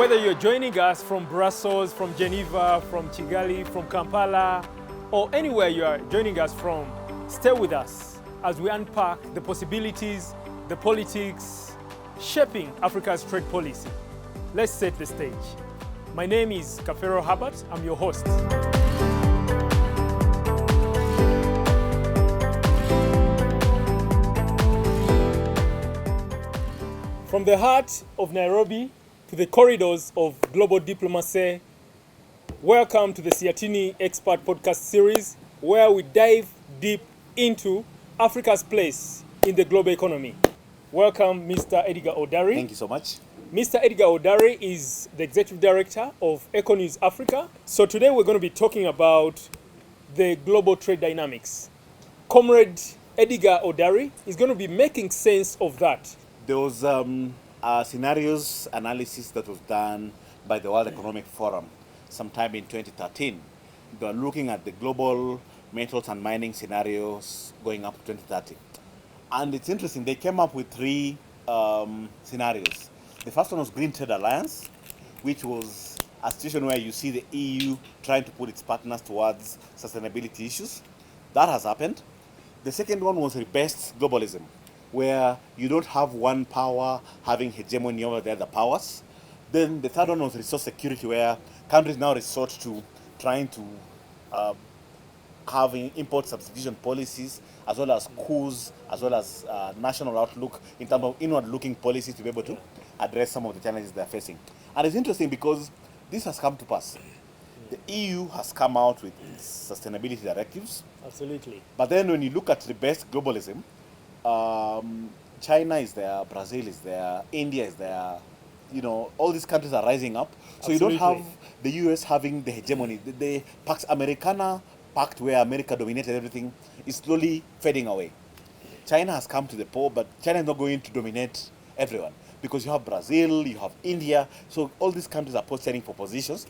Whether you're joining us from Brussels, from Geneva, from Kigali, from Kampala, or anywhere you are joining us from, stay with us as we unpack the possibilities, the politics, shaping Africa's trade policy. Let's set the stage. My name is Kafero Herbert. I'm your host. From the heart of Nairobi to the corridors of global diplomacy, welcome to the SEATINI Expert Podcast Series, where we dive deep into Africa's place in the global economy. Welcome, Mr. Edgar Odari. Thank you so much. Mr. Edgar Odari is the Executive Director of EcoNews Africa. So today we're going to be talking about the global trade dynamics. Comrade Edgar Odari is going to be making sense of that. There was scenarios analysis that was done by the World Economic Forum sometime in 2013. They were looking at the global metals and mining scenarios going up to 2030. And it's interesting, they came up with three scenarios. The first one was Green Trade Alliance, which was a situation where you see the EU trying to put its partners towards sustainability issues. That has happened. The second one was rebased globalism, where you don't have one power having hegemony over the other powers. Then the third one was resource security, where countries now resort to trying to having import substitution policies, as well as coups, as well as national outlook in terms of inward-looking policies to be able to address some of the challenges they're facing. And it's interesting because this has come to pass. The EU has come out with its sustainability directives. Absolutely. But then when you look at rebased globalism, China is there, Brazil is there, India is there. You know, all these countries are rising up. So Absolutely. You don't have the US having the hegemony. The Pax Americana pact where America dominated everything is slowly fading away. China has come to the fore, but China is not going to dominate everyone because you have Brazil, you have India. So all these countries are posturing for positions.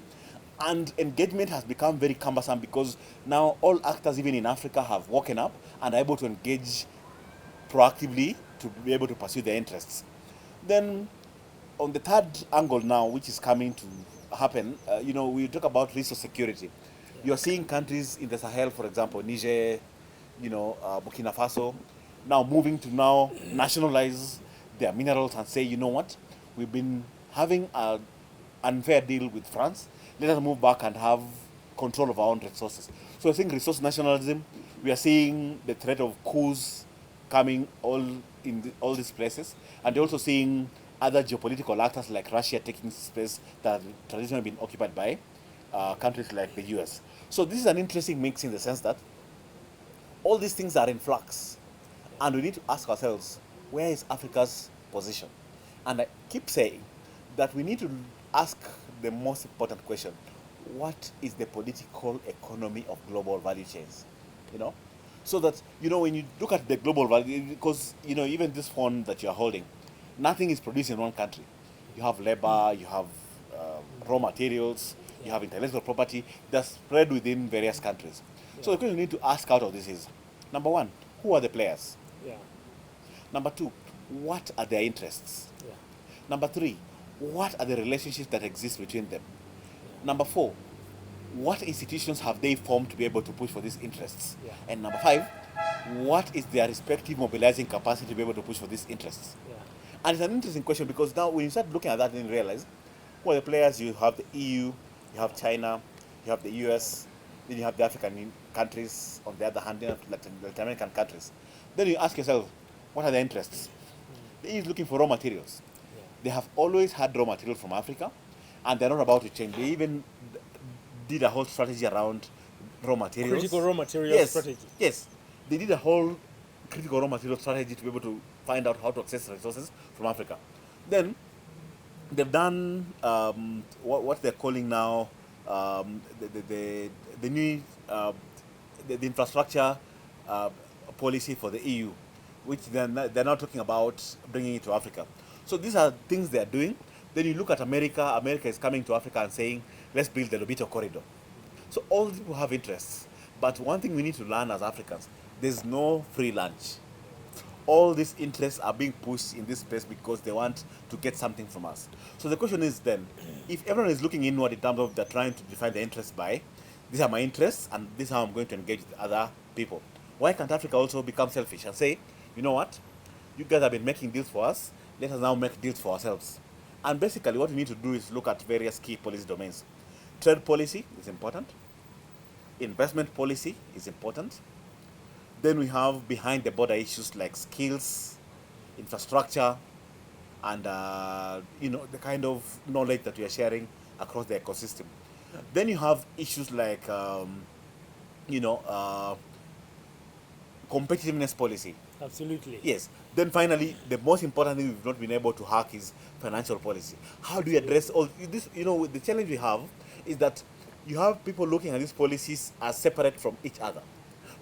And engagement has become very cumbersome because now all actors, even in Africa, have woken up and are able to engage proactively to be able to pursue their interests. Then on the third angle now, which is coming to happen, we talk about resource security. You're seeing countries in the Sahel, for example, Niger, Burkina Faso, now moving to now nationalize their minerals and say, you know what, we've been having an unfair deal with France. Let us move back and have control of our own resources. So I think resource nationalism, we are seeing the threat of coups coming all all these places, and they're also seeing other geopolitical actors like Russia taking space that have traditionally been occupied by countries like the US. So this is an interesting mix in the sense that all these things are in flux, and we need to ask ourselves, where is Africa's position? And I keep saying that we need to ask the most important question: what is the political economy of global value chains? So that, when you look at the global value, because, even this phone that you're holding, nothing is produced in one country. You have labor, you have raw materials, you have intellectual property that's spread within various countries. So the question you need to ask out of this is, number one, who are the players? Number two, what are their interests? Number three, what are the relationships that exist between them? Number four, what institutions have they formed to be able to push for these interests? And number five, what is their respective mobilizing capacity to be able to push for these interests? And it's an interesting question because now when you start looking at that, then you realize, the players, you have the EU, you have China, you have the US, then you have the African countries, on the other hand, Latin American countries. Then you ask yourself, what are their interests? The EU is looking for raw materials. They have always had raw material from Africa, and they're not about to change. They even did a whole strategy around raw materials. Critical raw material strategy. Yes. They did a whole critical raw material strategy to be able to find out how to access resources from Africa. Then they've done what they're calling now the new the infrastructure policy for the EU, which they're now talking about bringing it to Africa. So these are things they're doing. Then you look at America. America is coming to Africa and saying, let's build the Lobito corridor. So all these people have interests. But one thing we need to learn as Africans, there's no free lunch. all these interests are being pushed in this space because they want to get something from us. So the question is then, if everyone is looking inward in terms of they're trying to define their interests by, these are my interests and this is how I'm going to engage with other people, why can't Africa also become selfish and say, you know what, you guys have been making deals for us, let us now make deals for ourselves. And basically what we need to do is look at various key policy domains. Trade policy is important. Investment policy is important. Then we have behind the border issues like skills, infrastructure, and the kind of knowledge that we are sharing across the ecosystem. Then you have issues like competitiveness policy. Absolutely. Yes. Then finally, the most important thing we've not been able to hack is financial policy. How do you address all this? The challenge we have is that you have people looking at these policies as separate from each other.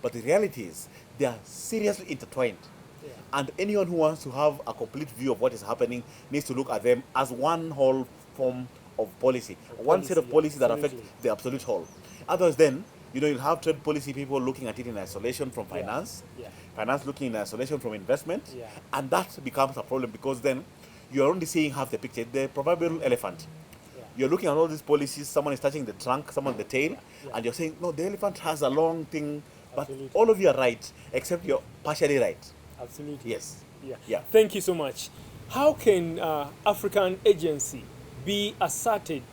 But the reality is they are seriously intertwined. Yeah. And anyone who wants to have a complete view of what is happening needs to look at them as one whole form of policy. One set of policies that affect the absolute whole. Otherwise then, you'll have trade policy people looking at it in isolation from finance, finance looking in isolation from investment, and that becomes a problem because then you're only seeing half the picture, the proverbial elephant. You're looking at all these policies, someone is touching the trunk, someone the tail, and you're saying, no, the elephant has a long thing, but all of you are right, except you're partially right. Absolutely. Yes. Yeah. Thank you so much. How can African agency be asserted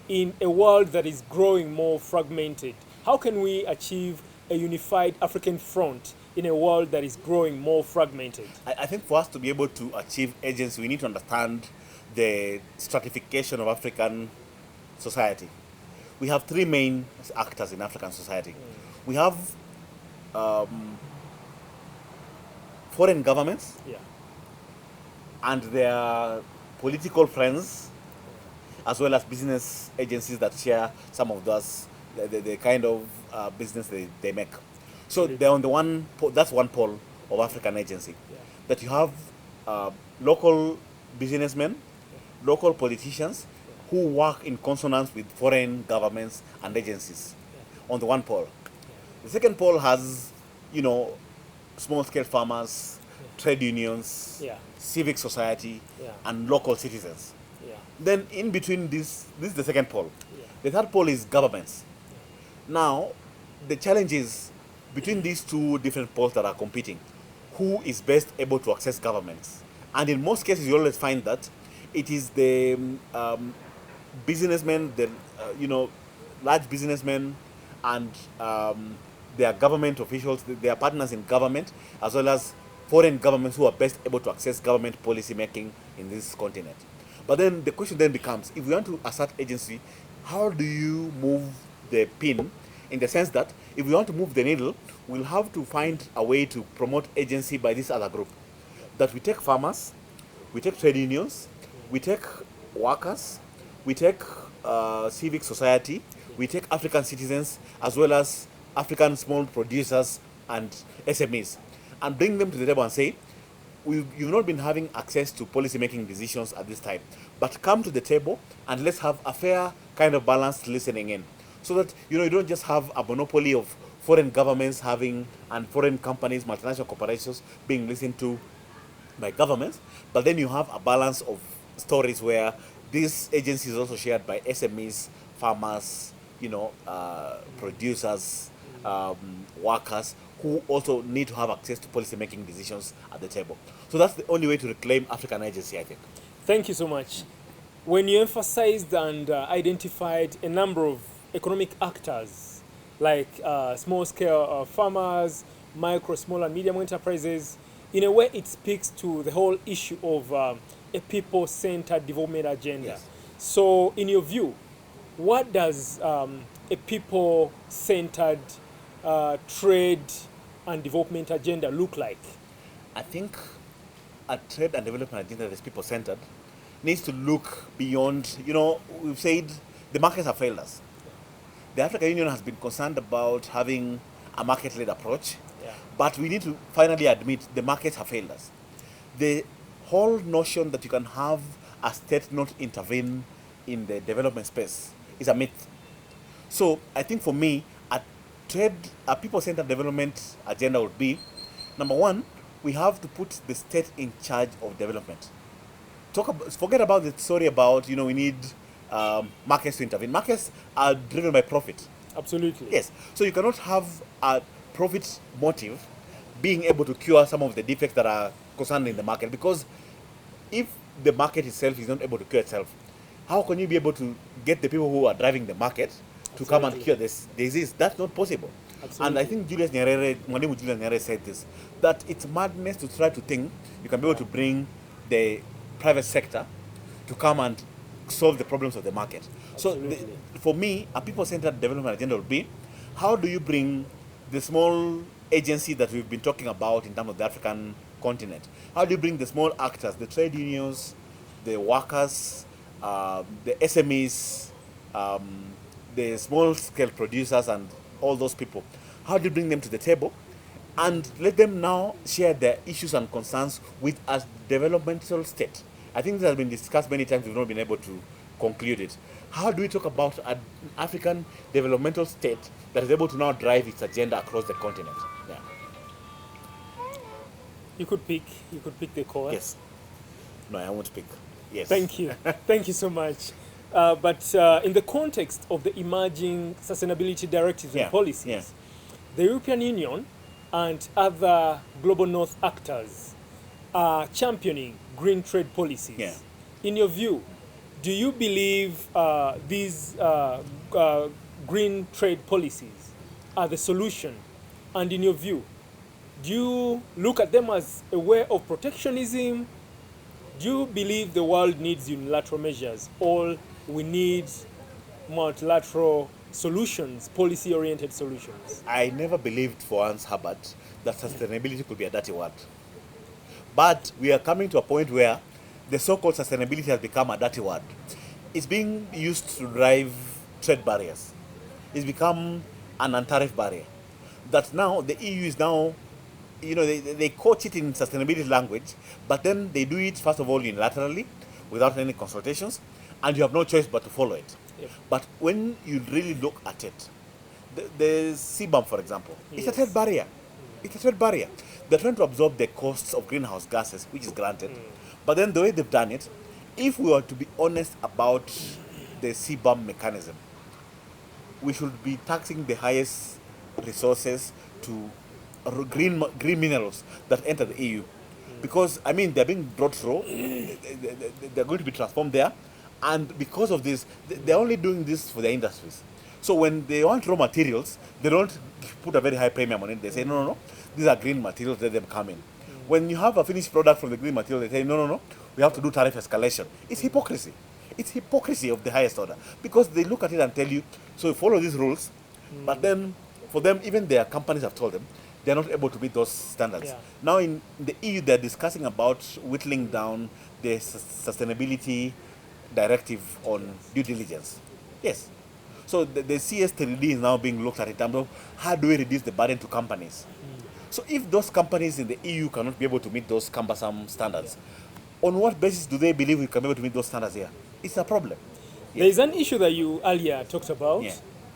in a world that is growing more fragmented? How can we achieve a unified African front in a world that is growing more fragmented? I think for us to be able to achieve agency, we need to understand the stratification of African society. We have three main actors in African society. We have foreign governments and their political friends, as well as business agencies that share some of those, the kind of business they make. So they're on the one, that's one pole of African agency. That you have local businessmen, local politicians who work in consonance with foreign governments and agencies on the one pole. The second pole has, small-scale farmers, trade unions, civic society, and local citizens. Then in between this is the second pole. The third pole is governments. Now, the challenge is between these two different poles that are competing, who is best able to access governments? And in most cases, you always find that it is the businessmen, large businessmen and their government officials, their partners in government, as well as foreign governments who are best able to access government policy making in this continent. But then the question then becomes, if we want to assert agency, how do you move the pin? In the sense that if we want to move the needle, we'll have to find a way to promote agency by this other group. That we take farmers, we take trade unions, we take workers, we take civic society, we take African citizens, as well as African small producers and SMEs, and bring them to the table and say, you've not been having access to policy making decisions at this time, but come to the table and let's have a fair kind of balanced listening in, so that you don't just have a monopoly of foreign governments having and foreign companies, multinational corporations being listened to by governments, but then you have a balance of stories where this agency is also shared by SMEs, farmers, producers, workers, who also need to have access to policy making decisions at the table. So that's the only way to reclaim African agency, I think. Thank you so much. When you emphasized and identified a number of economic actors like small-scale farmers, micro, small and medium enterprises, in a way it speaks to the whole issue of a people-centered development agenda. So in your view, what does a people-centered trade and development agenda look like? I think a trade and development agenda that is people-centered needs to look beyond, we've said the markets have failed us. The African Union has been concerned about having a market-led approach, but we need to finally admit the markets have failed us. The whole notion that you can have a state not intervene in the development space is a myth. So I think for me, a people-centered development agenda would be, number one, we have to put the state in charge of development. Forget about the story about, we need markets to intervene. Markets are driven by profit. Absolutely. Yes. So you cannot have a profit motive being able to cure some of the defects that are concerned in the market, because if the market itself is not able to cure itself, how can you be able to get the people who are driving the market to come and cure this disease? That's not possible. Absolutely. And I think Mwalimu Julius Nyerere said this, that it's madness to try to think you can be able to bring the private sector to come and solve the problems of the market. Absolutely. So for me, a people-centered development agenda will be, how do you bring the small agency that we've been talking about in terms of the African continent? How do you bring the small actors, the trade unions, the workers, the SMEs, the small-scale producers, and all those people? How do you bring them to the table and let them now share their issues and concerns with a developmental state? I think this has been discussed many times. We've not been able to conclude it. How do we talk about an African developmental state that is able to now drive its agenda across the continent? Yeah. You could pick the course. Yes. No, I won't pick. Yes. Thank you. Thank you so much. But in the context of the emerging sustainability directives and policies, the European Union and other global north actors are championing green trade policies. Yeah. In your view, do you believe these green trade policies are the solution? And in your view, do you look at them as a way of protectionism? Do you believe the world needs unilateral measures, or we need multilateral solutions, policy-oriented solutions? I never believed for Hans Hubbard that sustainability could be a dirty word. But we are coming to a point where the so-called sustainability has become a dirty word. It's being used to drive trade barriers. It's become an non-tariff barrier. That now the EU is now, they coach it in sustainability language, but then they do it, first of all, unilaterally, without any consultations, and you have no choice but to follow it. Yep. But when you really look at it, the CBAM, for example, it's a trade barrier. It's a trade barrier. They're trying to absorb the costs of greenhouse gases, which is granted. But then the way they've done it, if we were to be honest about the CBAM mechanism, we should be taxing the highest resources to green minerals that enter the EU. Because, they're being brought through, they're going to be transformed there, and because of this, they're only doing this for their industries. So when they want raw materials, they don't put a very high premium on it. They say, no, these are green materials, let them come in. When you have a finished product from the green material, they say, no, we have to do tariff escalation. It's hypocrisy. It's hypocrisy of the highest order. Because they look at it and tell you, so follow these rules, but then for them, even their companies have told them, they're not able to meet those standards. Yeah. Now in the EU, they're discussing about whittling down the sustainability directive on due diligence. Yes. So the CSDDD is now being looked at in terms of how do we reduce the burden to companies. So if those companies in the EU cannot be able to meet those cumbersome standards, on what basis do they believe we can be able to meet those standards here? It's a problem. There is an issue that you earlier talked about,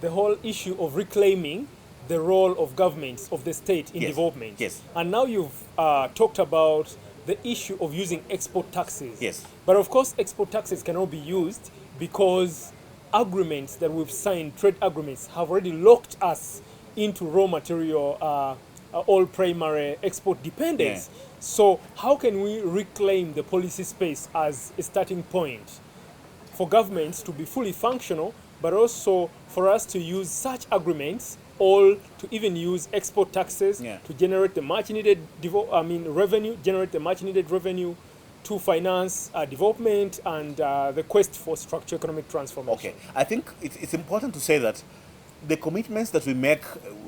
the whole issue of reclaiming the role of governments, of the state in development. Yes. And now you've talked about the issue of using export taxes. Yes. But of course, export taxes cannot be used because agreements that we've signed, trade agreements, have already locked us into raw material, all primary export dependence. Yeah. So how can we reclaim the policy space as a starting point for governments to be fully functional, but also for us to use such agreements, or to even use export taxes to generate the much needed revenue, generate the much needed revenue to finance development and the quest for structural economic transformation? Okay, I think it's important to say that the commitments that we make,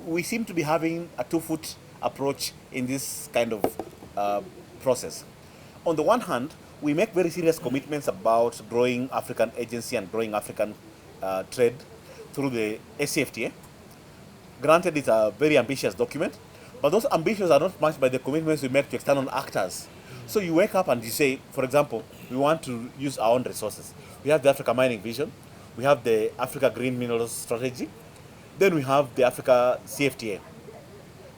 we seem to be having a two-foot approach in this kind of process. On the one hand, we make very serious commitments about growing African agency and growing African trade through the ACFTA. Granted, it's a very ambitious document, but those ambitions are not matched by the commitments we make to external actors. So you wake up and you say, for example, we want to use our own resources. We have the Africa Mining Vision, we have the Africa Green Minerals Strategy, then we have the Africa CFTA.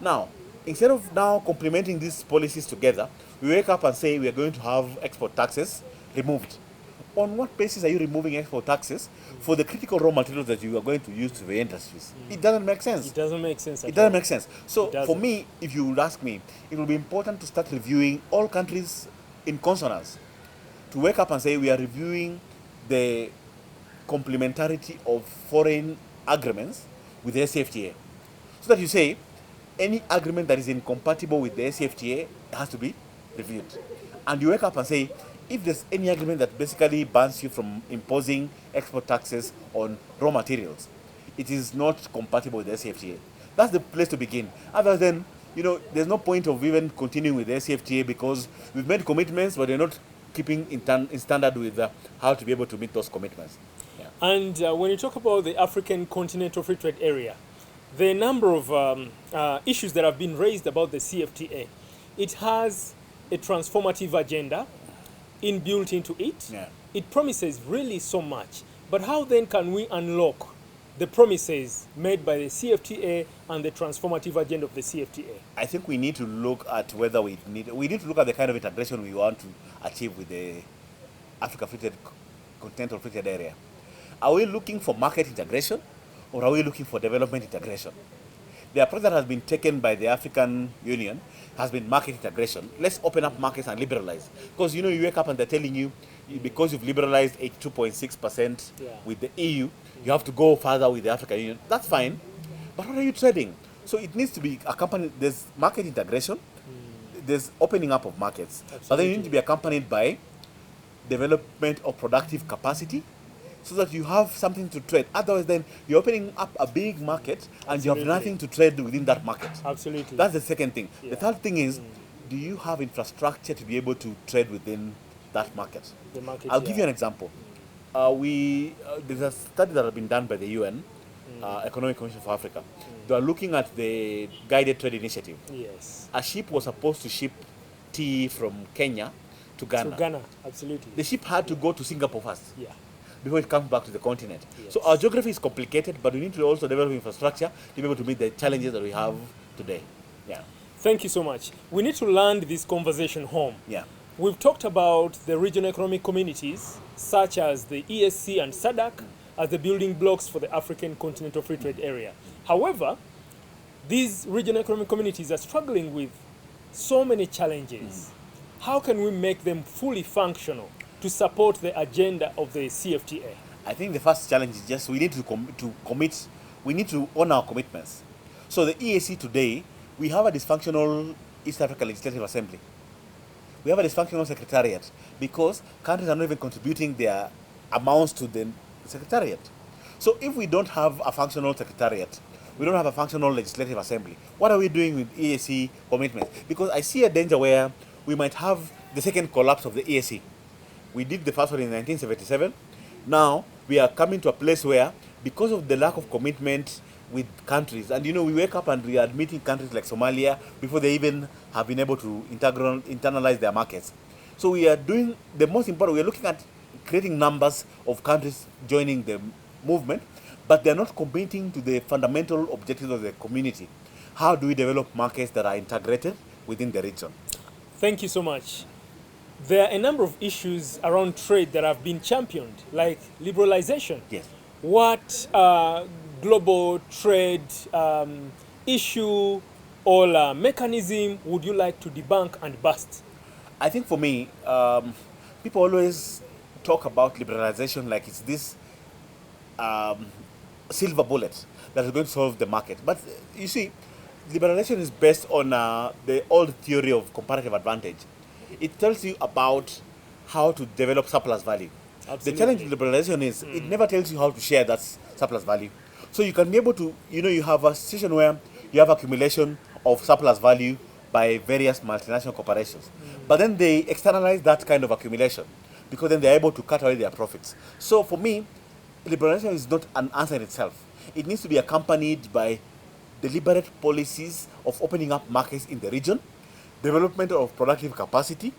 Now, instead of now complementing these policies together, we wake up and say we are going to have export taxes removed. On what basis are you removing export taxes for the critical raw materials that you are going to use to the industries? It doesn't make sense. It doesn't make sense at It doesn't all. make sense. So It doesn't. for me, if you would ask me, it will be important to start reviewing all countries in consonance. To wake up and say we are reviewing the complementarity of foreign agreements with the SFTA. So that you say any agreement that is incompatible with the SFTA has to be reviewed. And you wake up and say, if there's any agreement that basically bans you from imposing export taxes on raw materials, it is not compatible with the SFTA. That's the place to begin. Other than, there's no point of even continuing with the SFTA because we've made commitments, but they're not keeping in standard with how to be able to meet those commitments. Yeah. And when you talk about the African Continental Free Trade Area, the number of issues that have been raised about the CFTA, it has a transformative agenda inbuilt into it. Yeah. It promises really so much. But how then can we unlock the promises made by the CFTA and the transformative agenda of the CFTA? I think we need to look at whether we need to look at the kind of integration we want to achieve with the Africa Continental Free Trade Area. Are we looking for market integration or are we looking for development integration? The approach that has been taken by the African Union has been market integration. Let's open up markets and liberalize. Because you wake up and they're telling you, because you've liberalized 82.6% with the EU, you have to go further with the African Union. That's fine. But what are you trading? So it needs to be accompanied, there's market integration, there's opening up of markets. Absolutely. But then you need to be accompanied by development of productive capacity, so that you have something to trade. Otherwise, then you're opening up a big market and you have nothing to trade within that market. Absolutely. That's the second thing. Yeah. The third thing is, do you have infrastructure to be able to trade within that market? The market, I'll give you an example. There's a study that has been done by the UN, Economic Commission for Africa. They are looking at the guided trade initiative. Yes. A ship was supposed to ship tea from Kenya to Ghana. To Ghana, absolutely. The ship had to go to Singapore first Yeah. before it comes back to the continent. Yes. So our geography is complicated, but we need to also develop infrastructure to be able to meet the challenges that we have today. Yeah. Thank you so much. We need to land this conversation home. Yeah. We've talked about the regional economic communities, such as the ESC and SADC, as the building blocks for the African Continental Free Trade Area. However, these regional economic communities are struggling with so many challenges. How can we make them fully functional to support the agenda of the CFTA? I think the first challenge is just we need to commit, we need to honor our commitments. So the EAC today, we have a dysfunctional East Africa Legislative Assembly. We have a dysfunctional secretariat because countries are not even contributing their amounts to the secretariat. So if we don't have a functional secretariat, we don't have a functional legislative assembly, what are we doing with EAC commitments? Because I see a danger where we might have the second collapse of the EAC. We did the first one in 1977. Now we are coming to a place where, because of the lack of commitment with countries, and we wake up and we are admitting countries like Somalia before they even have been able to internalize their markets. So we are doing the most important, we are looking at creating numbers of countries joining the movement, but they're not committing to the fundamental objectives of the community. How do we develop markets that are integrated within the region? Thank you so much. There are a number of issues around trade that have been championed, like liberalization. Yes. What global trade issue or mechanism would you like to debunk and bust? I think for me, people always talk about liberalization like it's this silver bullet that is going to solve the market. But you see, liberalization is based on the old theory of comparative advantage. It tells you about how to develop surplus value. Absolutely. The challenge with liberalization is it never tells you how to share that surplus value. So you can be able to, you have a situation where you have accumulation of surplus value by various multinational corporations. But then they externalize that kind of accumulation because then they're able to cut away their profits. So for me, liberalization is not an answer in itself. It needs to be accompanied by deliberate policies of opening up markets in the region, development of productive capacity,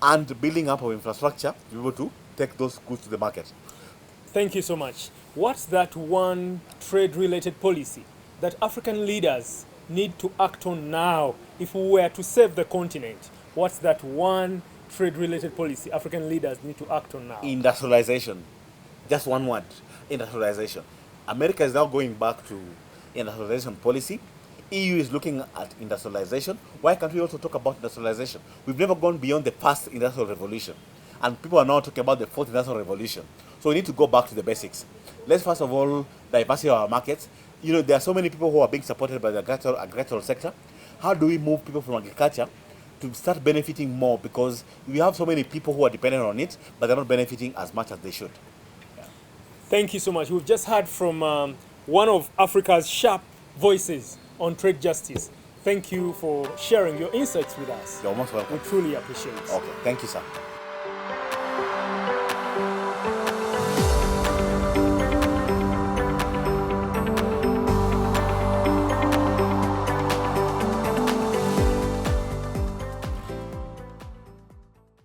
and building up of infrastructure to be able to take those goods to the market. Thank you so much. What's that one trade-related policy that African leaders need to act on now if we were to save the continent? What's that one trade-related policy African leaders need to act on now? Industrialization. Just one word. Industrialization. America is now going back to industrialization policy. EU is looking at industrialization. Why can't we also talk about industrialization? We've never gone beyond the first industrial revolution. And people are now talking about the fourth industrial revolution. So we need to go back to the basics. Let's first of all diversify our markets. You know, there are so many people who are being supported by the agricultural sector. How do we move people from agriculture to start benefiting more? Because we have so many people who are dependent on it, but they're not benefiting as much as they should. Thank you so much. We've just heard from one of Africa's sharp voices on trade justice. Thank you for sharing your insights with us. You're most welcome. We truly appreciate it. Okay, thank you, sir.